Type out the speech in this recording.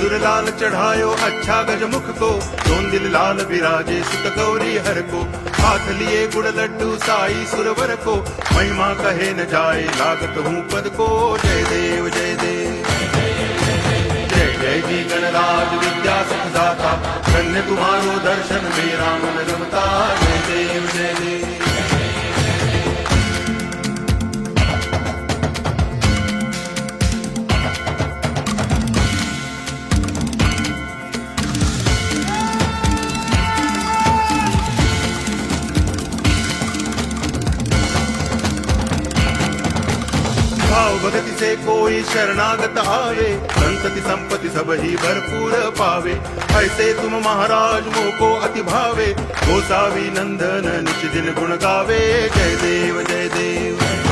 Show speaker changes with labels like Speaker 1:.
Speaker 1: सिंदूर लाल चढ़ायो अच्छा गजमुख को, दोन दिल लाल विराजे सुत गौरी हर को। हाथ लिए गुड़ लड्डू साई सुरवर को, महिमा कहे न जाए लागत हूँ पद को। जय देव जय देव जय जय जी गणराज विद्या सुखदाता, धन्य तुम्हारो दर्शन मेरा मन रमता। जय देव जय देव। भाव भक्ति से कोई शरणागत आवे, संतति संपत्ति सब ही भरपूर पावे। ऐसे तुम महाराज मोको अति भावे, गोसावी नंदन निच दिन गुण गावे। जय देव जय देव।